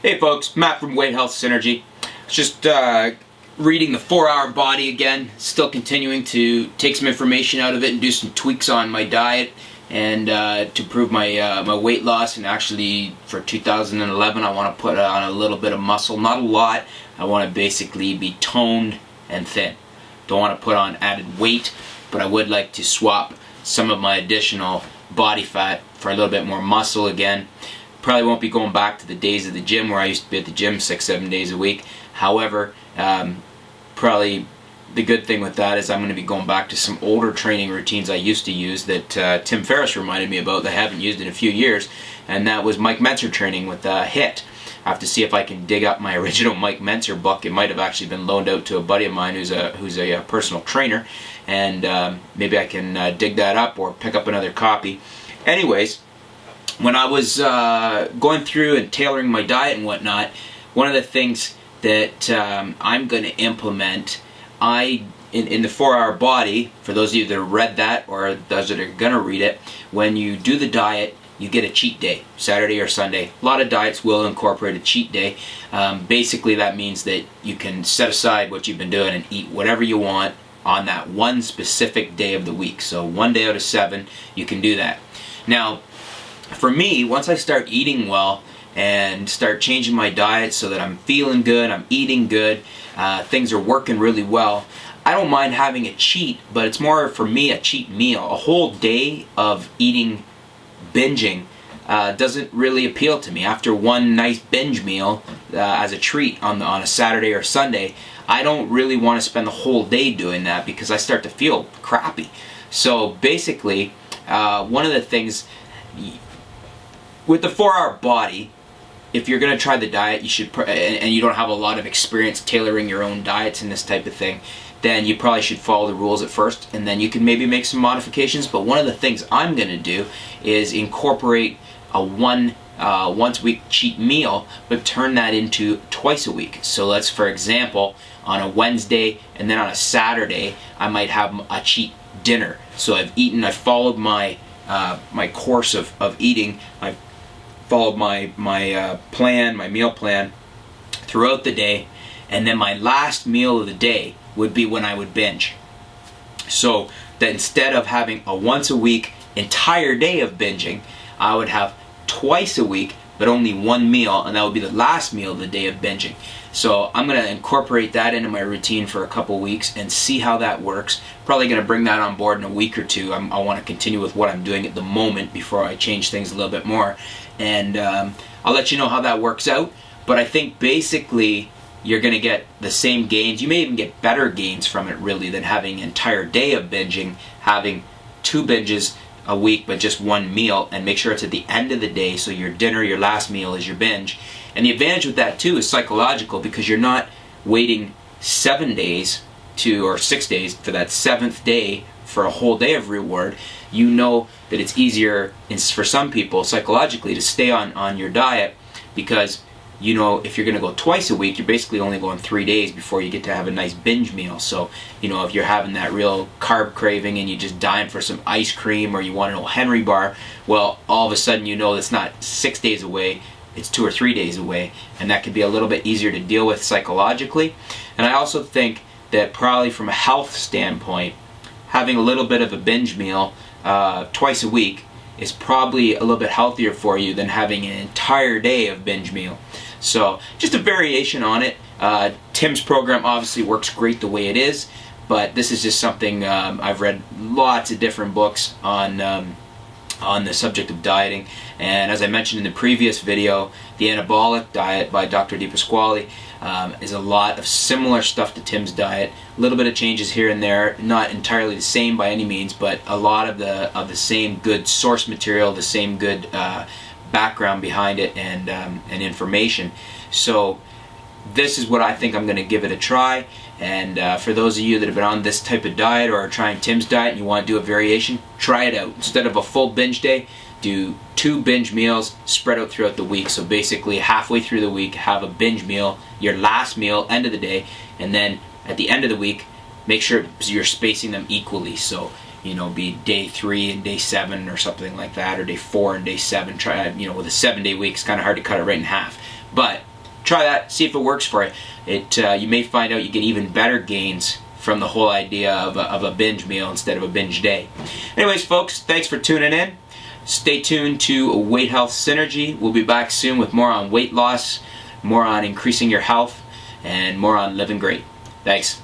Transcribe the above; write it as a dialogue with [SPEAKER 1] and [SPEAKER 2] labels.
[SPEAKER 1] Hey folks, Matt from Weight Health Synergy. Just reading the 4-Hour Body again, still continuing to take some information out of it and do some tweaks on my diet and to improve my my weight loss. And actually for 2011 I want to put on a little bit of muscle, not a lot. I want to basically be toned and thin. Don't want to put on added weight, but I would like to swap some of my additional body fat for a little bit more muscle again. Probably won't be going back to the days of the gym where I used to be at the gym 6-7 days a week. However, probably the good thing with that is I'm going to be going back to some older training routines I used to use that Tim Ferriss reminded me about that I haven't used in a few years, and that was Mike Mentzer training with HIIT. I have to see if I can dig up my original Mike Mentzer book. It might have actually been loaned out to a buddy of mine who's a personal trainer, and maybe I can dig that up or pick up another copy. Anyways, when I was going through and tailoring my diet and whatnot, one of the things that I'm going to implement, in the 4-Hour Body, for those of you that have read that or those that are going to read it, when you do the diet, you get a cheat day, Saturday or Sunday. A lot of diets will incorporate a cheat day. Basically that means that you can set aside what you've been doing and eat whatever you want on that one specific day of the week. So 1 day out of 7 you can do that. Now for me, once I start eating well and start changing my diet so that I'm feeling good, I'm eating good, things are working really well, I don't mind having a cheat, but it's more for me a cheat meal. A whole day of eating, binging, doesn't really appeal to me. After one nice binge meal as a treat on a Saturday or Sunday, I don't really want to spend the whole day doing that because I start to feel crappy. So basically, one of the things with the 4-Hour Body, if you're going to try the diet, you should, and you don't have a lot of experience tailoring your own diets and this type of thing, then you probably should follow the rules at first, and then you can maybe make some modifications. But one of the things I'm going to do is incorporate a once a week cheat meal, but turn that into twice a week. So let's, for example, on a Wednesday and then on a Saturday, I might have a cheat dinner. So I've followed my my course of eating. I've followed my plan, my meal plan throughout the day, and then my last meal of the day would be when I would binge. So that instead of having a once a week entire day of binging, I would have twice a week but only one meal, and that would be the last meal of the day of binging. So I'm going to incorporate that into my routine for a couple weeks and see how that works. Probably going to bring that on board in a week or two. I want to continue with what I'm doing at the moment before I change things a little bit more, and I'll let you know how that works out. But I think basically you're going to get the same gains. You may even get better gains from it really than having an entire day of binging, having 2 binges a week but just one meal, and make sure it's at the end of the day, so your dinner, your last meal is your binge. And the advantage with that too is psychological, because you're not waiting 7 days or 6 days for that 7th day for a whole day of reward. You know that it's easier for some people psychologically to stay on your diet, because you know if you're going to go twice a week, you're basically only going 3 days before you get to have a nice binge meal. So you know, if you're having that real carb craving and you just dying for some ice cream, or you want an old Henry bar, well, all of a sudden you know it's not 6 days away, it's 2 or 3 days away, and that can be a little bit easier to deal with psychologically. And I also think that probably from a health standpoint, having a little bit of a binge meal twice a week is probably a little bit healthier for you than having an entire day of binge meal. So just a variation on it. Tim's program obviously works great the way it is, but this is just something I've read lots of different books on the subject of dieting, and as I mentioned in the previous video, the anabolic diet by Dr. DePasquale is a lot of similar stuff to Tim's diet. A little bit of changes here and there, not entirely the same by any means, but a lot of the same good source material, the same good background behind it, and information. So this is what I think I'm going to give it a try. And for those of you that have been on this type of diet or are trying Tim's diet and you want to do a variation, try it out. Instead of a full binge day, do 2 binge meals spread out throughout the week. So basically halfway through the week, have a binge meal, your last meal, end of the day, and then at the end of the week, make sure you're spacing them equally. So you know, be day 3 and day 7 or something like that, or day 4 and day 7. Try, you know, with a 7-day week, it's kind of hard to cut it right in half. But try that, see if it works for you. You may find out you get even better gains from the whole idea of a binge meal instead of a binge day. Anyways, folks, thanks for tuning in. Stay tuned to Weight Health Synergy. We'll be back soon with more on weight loss, more on increasing your health, and more on living great. Thanks.